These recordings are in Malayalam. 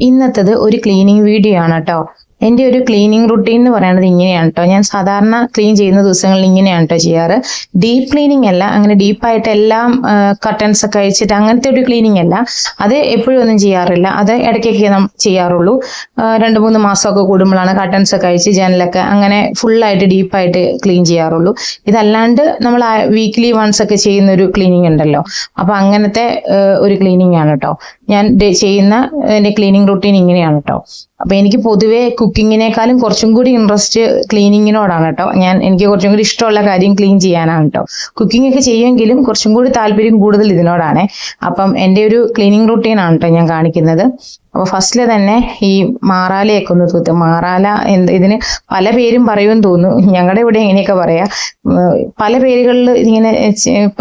ഇന്നത്തത് ഒരു ക്ലീനിങ് വീഡിയോ ആണ് കേട്ടോ. എൻ്റെ ഒരു ക്ലീനിങ് റുട്ടീൻ എന്ന് പറയുന്നത് ഇങ്ങനെയാണ് കേട്ടോ. ഞാൻ സാധാരണ ക്ലീൻ ചെയ്യുന്ന ദിവസങ്ങളിൽ ഇങ്ങനെയാണ് കേട്ടോ ചെയ്യാറ്. ഡീപ്പ് ക്ലീനിങ് അല്ല, അങ്ങനെ ഡീപ്പായിട്ട് എല്ലാം കട്ടൻസ് ഒക്കെ അഴിച്ചിട്ട് അങ്ങനത്തെ ഒരു ക്ലീനിങ് അല്ല. അത് എപ്പോഴും ഒന്നും ചെയ്യാറില്ല. അത് ഇടയ്ക്കൊക്കെ ചെയ്യാറുള്ളൂ. 2-3 മാസമൊക്കെ കൂടുമ്പോഴാണ് കട്ടൻസ് ഒക്കെ അഴിച്ച് ജനലൊക്കെ അങ്ങനെ ഫുള്ളായിട്ട് ഡീപ്പായിട്ട് ക്ലീൻ ചെയ്യാറുള്ളൂ. ഇതല്ലാണ്ട് നമ്മൾ വീക്ക്ലി വൺസ് ഒക്കെ ചെയ്യുന്ന ഒരു ക്ലീനിങ് ഉണ്ടല്ലോ, അപ്പൊ അങ്ങനത്തെ ഒരു ക്ലീനിങ് ആണ് കേട്ടോ. ഞാൻ ചെയ്യുന്ന എൻ്റെ ക്ലീനിങ് റുട്ടീൻ ഇങ്ങനെയാണ് കേട്ടോ. അപ്പൊ എനിക്ക് പൊതുവെ കുക്കിങ്ങിനേക്കാളും കുറച്ചും കൂടി ഇൻട്രസ്റ്റ് ക്ലീനിങ്ങിനോടാണ് കേട്ടോ. എനിക്ക് കുറച്ചും കൂടി ഇഷ്ടമുള്ള കാര്യം ക്ലീൻ ചെയ്യാനാണ് കേട്ടോ. കുക്കിംഗ് ഒക്കെ ചെയ്യുമെങ്കിലും കുറച്ചും കൂടി താല്പര്യം കൂടുതൽ ഇതിനോടാണ്. അപ്പം എൻ്റെ ഒരു ക്ലീനിങ് റുട്ടീൻ ആണ് കേട്ടോ ഞാൻ കാണിക്കുന്നത്. അപ്പൊ ഫസ്റ്റില് തന്നെ ഈ മാറാലയൊക്കെ ഒന്ന് തൂത്ത്. മാറാല ഇതിന് പല പേരും പറയുമെന്ന് തോന്നുന്നു. ഞങ്ങളുടെ ഇവിടെ എങ്ങനെയൊക്കെ പറയാ, പല പേരുകളിൽ ഇങ്ങനെ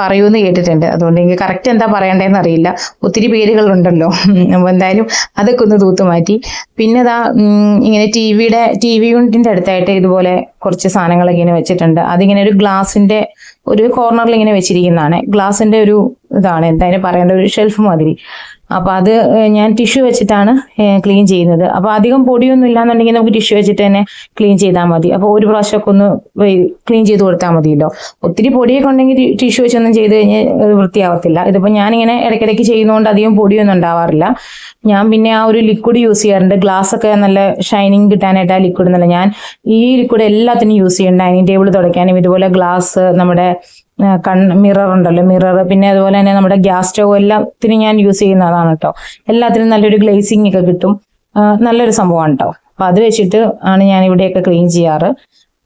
പറയുമെന്ന് കേട്ടിട്ടുണ്ട്. അതുകൊണ്ട് എനിക്ക് കറക്റ്റ് എന്താ പറയണ്ടേന്ന് അറിയില്ല. ഒത്തിരി പേരുകളുണ്ടല്ലോ. അപ്പൊ എന്തായാലും അതൊക്കെ ഒന്ന് തൂത്ത് മാറ്റി. പിന്നെ ഇങ്ങനെ ടി വി യൂണിറ്റിന്റെ അടുത്തായിട്ട് ഇതുപോലെ കുറച്ച് സാധനങ്ങളൊക്കെ ഇങ്ങനെ വെച്ചിട്ടുണ്ട്. അതിങ്ങനെ ഒരു ഗ്ലാസിന്റെ ഒരു കോർണറിൽ ഇങ്ങനെ വെച്ചിരിക്കുന്നതാണ്. ഗ്ലാസിന്റെ ഒരു ഇതാണ്, എന്തായാലും പറയേണ്ട ഒരു ഷെൽഫ് മാതിരി. അപ്പൊ അത് ഞാൻ ടിഷ്യൂ വെച്ചിട്ടാണ് ക്ലീൻ ചെയ്യുന്നത്. അപ്പൊ അധികം പൊടിയൊന്നും ഇല്ലാന്നുണ്ടെങ്കിൽ നമുക്ക് ടിഷ്യൂ വെച്ചിട്ട് തന്നെ ക്ലീൻ ചെയ്താൽ മതി. അപ്പൊ ഒരു പ്രാവശ്യമൊക്കെ ഒന്ന് ക്ലീൻ ചെയ്ത് കൊടുത്താൽ മതിയല്ലോ. ഒത്തിരി പൊടിയൊക്കെ ഉണ്ടെങ്കിൽ ടിഷ്യൂ വെച്ചൊന്നും ചെയ്ത് കഴിഞ്ഞാൽ വൃത്തിയാവത്തില്ല. ഇതിപ്പോ ഞാനിങ്ങനെ ഇടയ്ക്കിടയ്ക്ക് ചെയ്യുന്നതുകൊണ്ട് അധികം പൊടിയൊന്നും ഉണ്ടാവാറില്ല. ഞാൻ പിന്നെ ആ ഒരു ലിക്വിഡ് യൂസ് ചെയ്യാറുണ്ട്. ഗ്ലാസ് ഒക്കെ നല്ല ഷൈനിങ് കിട്ടാനായിട്ട് ആ ലിക്വിഡ് എന്നല്ല, ഞാൻ ഈ ലിക്വിഡ് എല്ലാത്തിനും യൂസ് ചെയ്യും. ഡൈനിങ് ടേബിൾ തുടയ്ക്കാനും ഇതുപോലെ ഗ്ലാസ്, നമ്മുടെ മിറർ ഉണ്ടല്ലോ, മിറർ, പിന്നെ അതുപോലെ തന്നെ നമ്മുടെ ഗ്യാസ് സ്റ്റവ് എല്ലാത്തിനും ഞാൻ യൂസ് ചെയ്യുന്നതാണ് കേട്ടോ. എല്ലാത്തിനും നല്ലൊരു ഗ്ലേസിങ് ഒക്കെ കിട്ടും. നല്ലൊരു സംഭവമാണ് കേട്ടോ. അപ്പൊ അത് വെച്ചിട്ട് ആണ് ഞാൻ ഇവിടെയൊക്കെ ക്ലീൻ ചെയ്യാറ്.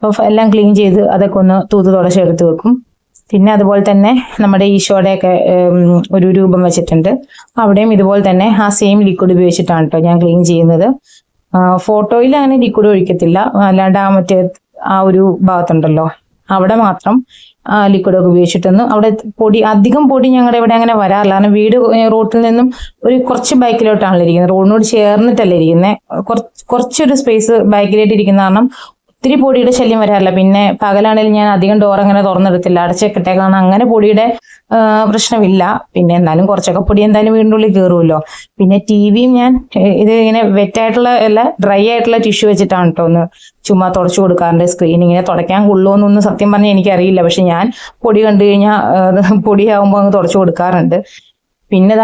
അപ്പൊ എല്ലാം ക്ലീൻ ചെയ്ത് അതൊക്കെ ഒന്ന് തൂത്ത് തുടച്ചെടുത്ത് വെക്കും. പിന്നെ അതുപോലെ തന്നെ നമ്മുടെ ഈശോയുടെയൊക്കെ ഒരു രൂപം വെച്ചിട്ടുണ്ട്. അവിടെയും ഇതുപോലെ തന്നെ ആ സെയിം ലിക്വിഡ് ഉപയോഗിച്ചിട്ടാണ് കേട്ടോ ഞാൻ ക്ലീൻ ചെയ്യുന്നത്. ഫോട്ടോയിൽ അങ്ങനെ ലിക്വിഡ് ഒഴിക്കത്തില്ല, അല്ലാണ്ട് ആ ഒരു ഭാഗത്തുണ്ടല്ലോ അവിടെ മാത്രം ലിക്വിഡൊക്കെ ഉപയോഗിച്ചിട്ടൊന്ന് അവിടെ അധികം പൊടി ഞങ്ങളുടെ ഇവിടെ അങ്ങനെ വരാറില്ല. കാരണം വീട് റോട്ടിൽ നിന്നും ഒരു കുറച്ച് ബൈക്കിലോട്ടാണല്ലോ ഇരിക്കുന്നത്, റോഡിനോട് ചേർന്നിട്ടല്ല ഇരിക്കുന്നത്. കുറച്ചൊരു സ്പേസ് ബൈക്കിലായിട്ട് ഇരിക്കുന്ന കാരണം ഒത്തിരി പൊടിയുടെ ശല്യം വരാറില്ല. പിന്നെ പകലാണെങ്കിലും ഞാൻ അധികം ഡോർ അങ്ങനെ തുറന്നെടുത്തില്ല, അടച്ചൊക്കെ കാരണം അങ്ങനെ പൊടിയുടെ പ്രശ്നമില്ല. പിന്നെ എന്നാലും കുറച്ചൊക്കെ പൊടി എന്തായാലും വീടിൻ്റെ ഉള്ളിൽ കയറുമല്ലോ. പിന്നെ ടിവിയും ഞാൻ ഇത് ഇങ്ങനെ വെറ്റായിട്ടുള്ള അല്ല, ഡ്രൈ ആയിട്ടുള്ള ടിഷ്യൂ വെച്ചിട്ടാണ് കേട്ടോ ഒന്ന് ചുമ്മാ തുടച്ചു കൊടുക്കാറുണ്ട്. സ്ക്രീൻ ഇങ്ങനെ തുടയ്ക്കാൻ കൊള്ളുമെന്നൊന്നും സത്യം പറഞ്ഞാൽ എനിക്കറിയില്ല. പക്ഷെ ഞാൻ പൊടി കണ്ടു കഴിഞ്ഞാൽ പൊടിയാകുമ്പോൾ അങ്ങ് തുടച്ചു കൊടുക്കാറുണ്ട്. പിന്നെ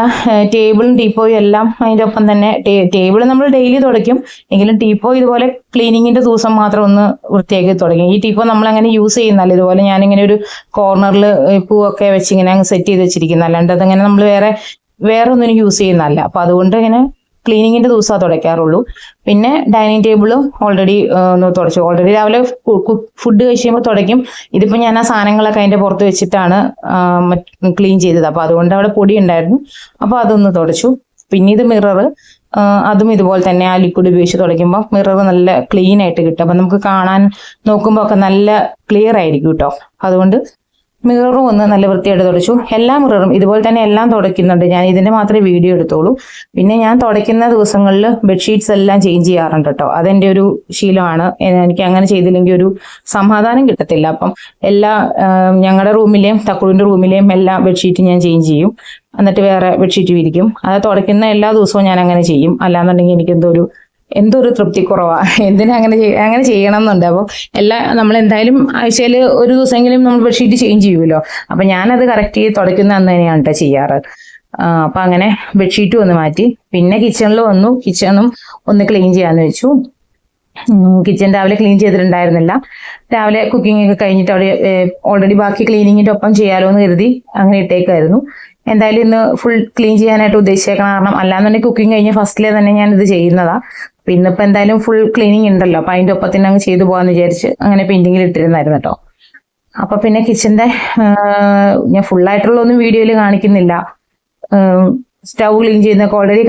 ടേബിളും ടീപ്പോയും എല്ലാം അതിൻ്റെ ഒപ്പം തന്നെ. ടേബിൾ നമ്മൾ ഡെയിലി തുടയ്ക്കും, എങ്കിലും ടീപ്പോ ഇതുപോലെ ക്ലീനിങ്ങിന്റെ ദിവസം മാത്രം ഒന്ന് വൃത്തിയാക്കി തുടങ്ങി. ഈ ടീപ്പോ നമ്മൾ അങ്ങനെ യൂസ് ചെയ്യുന്നല്ല. ഇതുപോലെ ഞാനിങ്ങനെ ഒരു കോർണറിൽ പൂവൊക്കെ വെച്ച് ഇങ്ങനെ അങ്ങ് സെറ്റ് ചെയ്ത് വെച്ചിരിക്കുന്ന, അല്ലാണ്ട് അതങ്ങനെ നമ്മൾ വേറെ ഒന്നിനും യൂസ് ചെയ്യുന്നതല്ല. അപ്പൊ അതുകൊണ്ട് ഇങ്ങനെ ക്ലീനിങ്ങിന്റെ ദിവസമാണ് തുടയ്ക്കാറുള്ളൂ. പിന്നെ ഡൈനിങ് ടേബിളും ഓൾറെഡി ഒന്ന് തുടച്ചു. ഓൾറെഡി രാവിലെ ഫുഡ് കഴിച്ചുമ്പോൾ തുടയ്ക്കും. ഇതിപ്പോ ഞാൻ ആ സാധനങ്ങളൊക്കെ അതിന്റെ പുറത്ത് വെച്ചിട്ടാണ് ക്ലീൻ ചെയ്തത്. അപ്പൊ അതുകൊണ്ട് അവിടെ പൊടി ഉണ്ടായിരുന്നു, അപ്പൊ അതൊന്ന് തുടച്ചു. പിന്നെ ഇത് മിറർ, അതും ഇതുപോലെ തന്നെ ആ ലിക്വിഡ് ഉപയോഗിച്ച് തുടയ്ക്കുമ്പോൾ മിറർ നല്ല ക്ലീൻ ആയിട്ട് കിട്ടും. അപ്പൊ നമുക്ക് കാണാൻ നോക്കുമ്പോൾ ഒക്കെ നല്ല ക്ലിയർ ആയിരിക്കും കേട്ടോ. അതുകൊണ്ട് മിററും ഒന്ന് നല്ല വൃത്തിയായിട്ട് തുടച്ചു. എല്ലാ മിററും ഇതുപോലെ തന്നെ എല്ലാം തുടയ്ക്കുന്നുണ്ട്. ഞാൻ ഇതിന്റെ മാത്രമേ വീഡിയോ എടുത്തോളൂ. പിന്നെ ഞാൻ തുടയ്ക്കുന്ന ദിവസങ്ങളിൽ ബെഡ്ഷീറ്റ്സ് എല്ലാം ചേഞ്ച് ചെയ്യാറുണ്ട് കേട്ടോ. അതെന്റെ ഒരു ശീലമാണ്. എനിക്ക് അങ്ങനെ ചെയ്തില്ലെങ്കിൽ ഒരു സമാധാനം കിട്ടത്തില്ല. അപ്പം ഞങ്ങളുടെ റൂമിലെയും തക്കുളിന്റെ റൂമിലെയും എല്ലാ ബെഡ്ഷീറ്റും ഞാൻ ചേഞ്ച് ചെയ്യും. എന്നിട്ട് വേറെ ബെഡ്ഷീറ്റ് വിരിക്കും. അത് തുടയ്ക്കുന്ന എല്ലാ ദിവസവും ഞാൻ അങ്ങനെ ചെയ്യും. അല്ലാന്നുണ്ടെങ്കിൽ എനിക്ക് എന്തോ ഒരു തൃപ്തി കുറവാ. എന്തിനാ അങ്ങനെ ചെയ്യണം എന്നുണ്ട്. അപ്പോൾ നമ്മൾ എന്തായാലും ആഴ്ചയിൽ ഒരു ദിവസമെങ്കിലും നമ്മൾ ബെഡ്ഷീറ്റ് ചേഞ്ച് ചെയ്യുമല്ലോ. അപ്പൊ ഞാനത് കറക്റ്റ് ചെയ്ത് തുടയ്ക്കുന്ന അന്ന് തന്നെയാണ് കേട്ടോ ചെയ്യാറ്. അപ്പൊ അങ്ങനെ ബെഡ്ഷീറ്റും ഒന്ന് മാറ്റി. പിന്നെ കിച്ചണിൽ വന്നു. കിച്ചണും ഒന്ന് ക്ലീൻ ചെയ്യാന്ന് വെച്ചു. കിച്ചൺ രാവിലെ ക്ലീൻ ചെയ്തിട്ടുണ്ടായിരുന്നില്ല. രാവിലെ കുക്കിംഗ് ഒക്കെ കഴിഞ്ഞിട്ട് അവിടെ ഓൾറെഡി ബാക്കി ക്ലീനിങ്ങിന്റെ ഒപ്പം ചെയ്യാലോ എന്ന് കരുതി അങ്ങനെ ഇട്ടേക്കായിരുന്നു. എന്തായാലും ഇന്ന് ഫുൾ ക്ലീൻ ചെയ്യാനായിട്ട് ഉദ്ദേശിച്ചേക്കണം. കാരണം അല്ലാന്നുണ്ടെങ്കിൽ കുക്കിംഗ് കഴിഞ്ഞ് ഫസ്റ്റിലെ തന്നെ ഞാൻ ഇത് ചെയ്യുന്നതാ. പിന്നെ ഇപ്പൊ എന്തായാലും ഫുൾ ക്ലീനിങ് ഉണ്ടല്ലോ, അപ്പൊ അതിന്റെ ഒപ്പം തന്നെ അങ്ങ് ചെയ്തു പോകാന്ന് വിചാരിച്ച് അങ്ങനെ പെയിന്റിങ്ങിൽ ഇട്ടിരുന്നായിരുന്നു കേട്ടോ. അപ്പൊ പിന്നെ കിച്ചന്റെ ഞാൻ ഫുള്ളായിട്ടുള്ള ഒന്നും വീഡിയോയിൽ കാണിക്കുന്നില്ല. സ്റ്റൗ ക്ലീൻ ചെയ്യുന്നൊക്കെ ഓൾറെഡി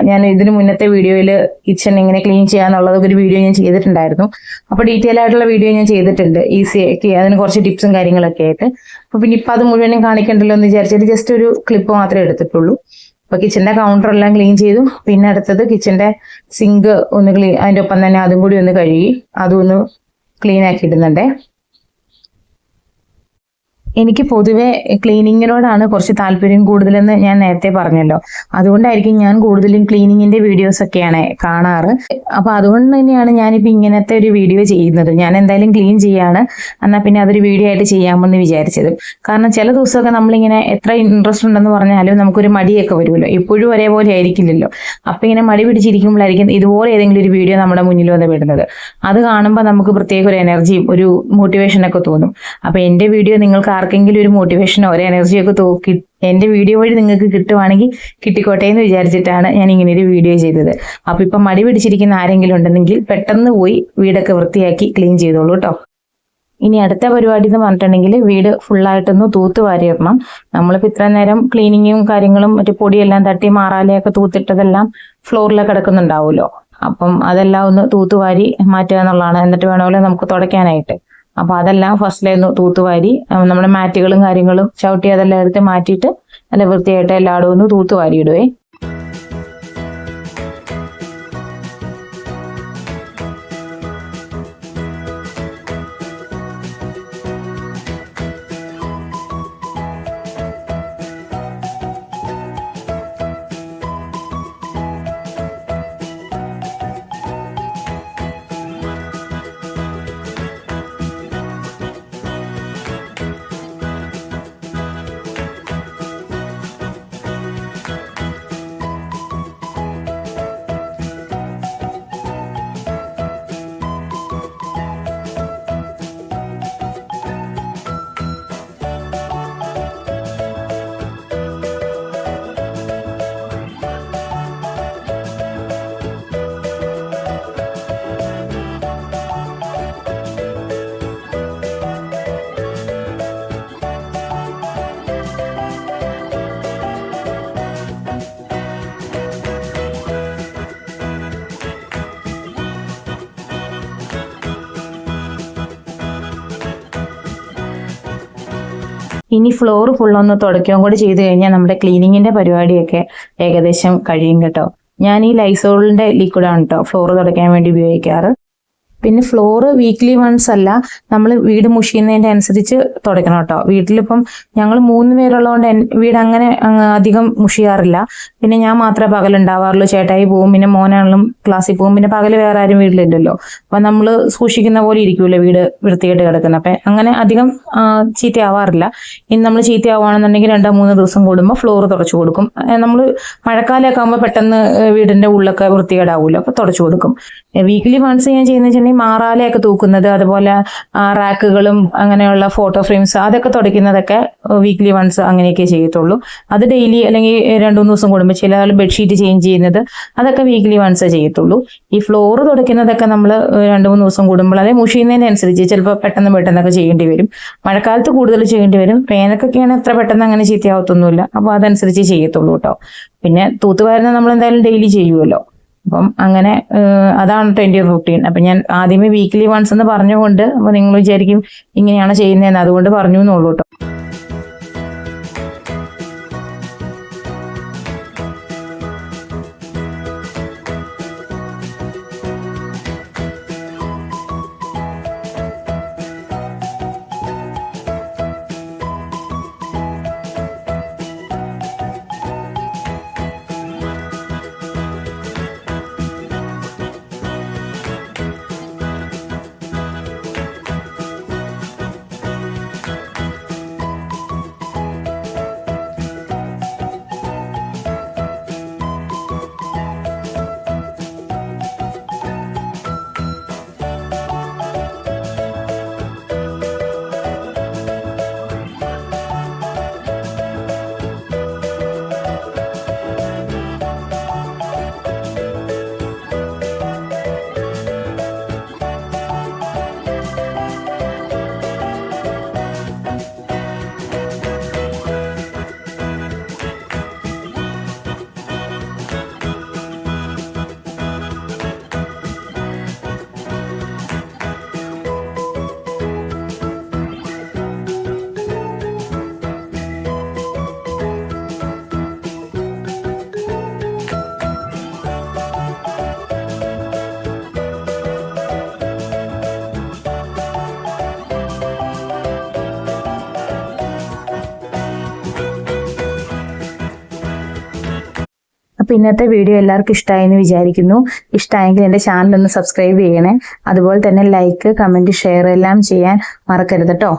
ഞാൻ ഇതിന് മുന്നത്തെ വീഡിയോയിൽ കിച്ചൺ എങ്ങനെ ക്ലീൻ ചെയ്യാന്നുള്ളത് ഒരു വീഡിയോ ഞാൻ ചെയ്തിട്ടുണ്ടായിരുന്നു. അപ്പൊ ഡീറ്റെയിൽ ആയിട്ടുള്ള വീഡിയോ ഞാൻ ചെയ്തിട്ടുണ്ട്, ഈസി ആക്കി അതിന് കുറച്ച് ടിപ്സും കാര്യങ്ങളൊക്കെ ആയിട്ട്. അപ്പൊ പിന്നെ ഇപ്പൊ അത് മുഴുവനും കാണിക്കണ്ടല്ലോ എന്ന് വിചാരിച്ചിട്ട് ജസ്റ്റ് ഒരു ക്ലിപ്പ് മാത്രമേ എടുത്തിട്ടുള്ളൂ. അപ്പൊ കിച്ചന്റെ കൗണ്ടർ എല്ലാം ക്ലീൻ ചെയ്തു. പിന്നെ അടുത്തത് കിച്ചന്റെ സിങ്ക് ഒന്ന് അതിന്റെ ഒപ്പം തന്നെ അതും കൂടി ഒന്ന് കഴുകി അതും ഒന്ന് ക്ലീൻ ആക്കി ഇടുന്നുണ്ടേ. എനിക്ക് പൊതുവെ ക്ലീനിങ്ങിനോടാണ് കുറച്ച് താല്പര്യം കൂടുതലെന്ന് ഞാൻ നേരത്തെ പറഞ്ഞല്ലോ. അതുകൊണ്ടായിരിക്കും ഞാൻ കൂടുതലും ക്ലീനിങ്ങിന്റെ വീഡിയോസ് ഒക്കെയാണ് കാണാറ്. അപ്പൊ അതുകൊണ്ട് തന്നെയാണ് ഞാനിപ്പോ ഇങ്ങനത്തെ ഒരു വീഡിയോ ചെയ്യുന്നത്. ഞാൻ എന്തായാലും ക്ലീൻ ചെയ്യാണ്, എന്നാൽ പിന്നെ അതൊരു വീഡിയോ ആയിട്ട് ചെയ്യാമെന്ന് വിചാരിച്ചത്. കാരണം ചില ദിവസമൊക്കെ നമ്മളിങ്ങനെ എത്ര ഇൻട്രസ്റ്റ് ഉണ്ടെന്ന് പറഞ്ഞാലും നമുക്കൊരു മടിയൊക്കെ വരുമല്ലോ, എപ്പോഴും ഒരേപോലെ ആയിരിക്കില്ലല്ലോ. അപ്പൊ ഇങ്ങനെ മടി പിടിച്ചിരിക്കുമ്പോഴായിരിക്കും ഇതുപോലെ ഏതെങ്കിലും ഒരു വീഡിയോ നമ്മുടെ മുന്നിൽ വന്ന് വിടുന്നത്. അത് കാണുമ്പോൾ നമുക്ക് പ്രത്യേക ഒരു എനർജിയും ഒരു മോട്ടിവേഷനൊക്കെ തോന്നും. അപ്പൊ എന്റെ വീഡിയോ നിങ്ങൾക്ക് ആർക്കെങ്കിലും ഒരു മോട്ടിവേഷനോ ഒരു എനർജിയോ ഒക്കെ എന്റെ വീഡിയോ വഴി നിങ്ങൾക്ക് കിട്ടുവാണെങ്കിൽ കിട്ടിക്കോട്ടെ എന്ന് വിചാരിച്ചിട്ടാണ് ഞാൻ ഇങ്ങനെ ഒരു വീഡിയോ ചെയ്തത്. അപ്പൊ ഇപ്പൊ മടി പിടിച്ചിരിക്കുന്ന ആരെങ്കിലും ഉണ്ടെങ്കിൽ പെട്ടെന്ന് പോയി വീടൊക്കെ വൃത്തിയാക്കി ക്ലീൻ ചെയ്തോളൂ കേട്ടോ. ഇനി അടുത്ത പരിപാടി എന്ന് പറഞ്ഞിട്ടുണ്ടെങ്കിൽ വീട് ഫുള്ളായിട്ടൊന്ന് തൂത്ത് വാരിയിടണം. നമ്മളിപ്പോൾ ഇത്ര നേരം ക്ലീനിങ്ങും കാര്യങ്ങളും മറ്റു പൊടിയെല്ലാം തട്ടി മാറാലയൊക്കെ തൂത്തിട്ടതെല്ലാം ഫ്ലോറിലൊക്കെ കിടക്കുന്നുണ്ടാവുമല്ലോ. അപ്പം അതെല്ലാം ഒന്ന് തൂത്തുവാരി മാറ്റുക എന്നുള്ളതാണ്. എന്നിട്ട് വേണമല്ലോ നമുക്ക് തുടയ്ക്കാനായിട്ട്. അപ്പൊ അതെല്ലാം ഫസ്റ്റിലേന്ന് തൂത്തുവാരി നമ്മുടെ മാറ്റുകളും കാര്യങ്ങളും ചവിട്ടി അതെല്ലാം എടുത്ത് മാറ്റിയിട്ട് നല്ല വൃത്തിയായിട്ട് എല്ലായിടും ഒന്ന് തൂത്തുവാരി ഇടുവേ. ഇനി ഫ്ലോർ ഫുള്ളൊന്ന് തുടയ്ക്കുകയും കൂടി ചെയ്ത് കഴിഞ്ഞാൽ നമ്മുടെ ക്ലീനിങ്ങിന്റെ പരിപാടിയൊക്കെ ഏകദേശം കഴിയും കേട്ടോ. ഞാൻ ഈ ലൈസോളിന്റെ ലിക്വിഡാണ് കേട്ടോ ഫ്ലോർ തുടയ്ക്കാൻ വേണ്ടി ഉപയോഗിക്കാറ്. പിന്നെ ഫ്ലോറ് വീക്ക്ലി വൺസ് അല്ല, നമ്മൾ വീട് മുഷിയുന്നതിന്റെ അനുസരിച്ച് തുടയ്ക്കണം കേട്ടോ. വീട്ടിലിപ്പം ഞങ്ങൾ 3 പേരുള്ളതുകൊണ്ട് വീട് അങ്ങനെ അധികം മുഷിയാറില്ല. പിന്നെ ഞാൻ മാത്രമേ പകലുണ്ടാവാറുള്ളൂ. ചേട്ടായി പോവും, പിന്നെ മോനാണെങ്കിലും ക്ലാസ്സിൽ പോവും, പിന്നെ പകല് വേറെ ആരും വീട്ടിലില്ലല്ലോ. അപ്പൊ നമ്മൾ സൂക്ഷിക്കുന്ന പോലെ ഇരിക്കൂല്ലോ വീട് വൃത്തിയായിട്ട് കിടക്കുന്നത്. അപ്പൊ അങ്ങനെ അധികം ചീത്തയാവാറില്ല. ഇനി നമ്മൾ ചീത്തയാവുകയാണെന്നുണ്ടെങ്കിൽ 2-3 ദിവസം കൂടുമ്പോൾ ഫ്ലോർ തുടച്ചു കൊടുക്കും. നമ്മൾ മഴക്കാലമൊക്കെ ആകുമ്പോൾ പെട്ടെന്ന് വീടിന്റെ ഉള്ളൊക്കെ വൃത്തികേടാവുമല്ലോ, അപ്പൊ തുടച്ചു കൊടുക്കും. വീക്ക്ലി വൺസ് ഞാൻ ചെയ്യുന്ന വെച്ചിട്ടുണ്ടെങ്കിൽ മാറാലയൊക്കെ തൂക്കുന്നത്, അതുപോലെ റാക്കുകളും അങ്ങനെയുള്ള ഫോട്ടോ ഫ്രെയിംസ് അതൊക്കെ തുടയ്ക്കുന്നതൊക്കെ വീക്ക്ലി വൺസ് അങ്ങനെയൊക്കെ ചെയ്യത്തുള്ളൂ. അത് ഡെയിലി അല്ലെങ്കിൽ 2-3 ദിവസം കൂടുമ്പോൾ, ചില ബെഡ്ഷീറ്റ് ചേഞ്ച് ചെയ്യുന്നത് അതൊക്കെ വീക്ക്ലി വൺസേ ചെയ്യത്തുള്ളൂ. ഈ ഫ്ലോർ തുടയ്ക്കുന്നതൊക്കെ നമ്മൾ 2-3 ദിവസം കൂടുമ്പോൾ, അതായത് മുഷിയുന്നതിനനുസരിച്ച് ചിലപ്പോൾ പെട്ടെന്നൊക്കെ ചെയ്യേണ്ടി വരും. മഴക്കാലത്ത് കൂടുതൽ ചെയ്യേണ്ടി വരും. വേനൽക്കൊക്കെയാണ് അത്ര പെട്ടെന്ന് അങ്ങനെ ചീത്തയാവത്തൊന്നുമില്ല. അപ്പോൾ അതനുസരിച്ച് ചെയ്യത്തുള്ളൂ കേട്ടോ. പിന്നെ തൂത്തുവാരുന്ന നമ്മൾ എന്തായാലും ഡെയിലി ചെയ്യുമല്ലോ. അപ്പം അങ്ങനെ അതാണ് എൻ്റെ റൂട്ടീൻ. അപ്പം ഞാൻ ആദ്യമേ വീക്ക്ലി വൺസ് എന്ന് പറഞ്ഞുകൊണ്ട്, അപ്പോൾ നിങ്ങൾ വിചാരിക്കും ഇങ്ങനെയാണ് ചെയ്യുന്നതെന്ന്, അതുകൊണ്ട് പറഞ്ഞു എന്നുള്ളൂ കേട്ടോ. അപ്പോൾ ഇന്നത്തെ വീഡിയോ എല്ലാവർക്കും ഇഷ്ടമായി എന്ന് വിചാരിക്കുന്നു. ഇഷ്ടമായെങ്കിൽ എൻ്റെ ചാനൽ ഒന്ന് സബ്സ്ക്രൈബ് ചെയ്യണേ. അതുപോലെ തന്നെ ലൈക്ക്, കമൻറ്റ്, ഷെയർ എല്ലാം ചെയ്യാൻ മറക്കരുത് കേട്ടോ.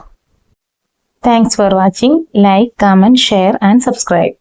Thanks for watching. Like, comment, share and subscribe.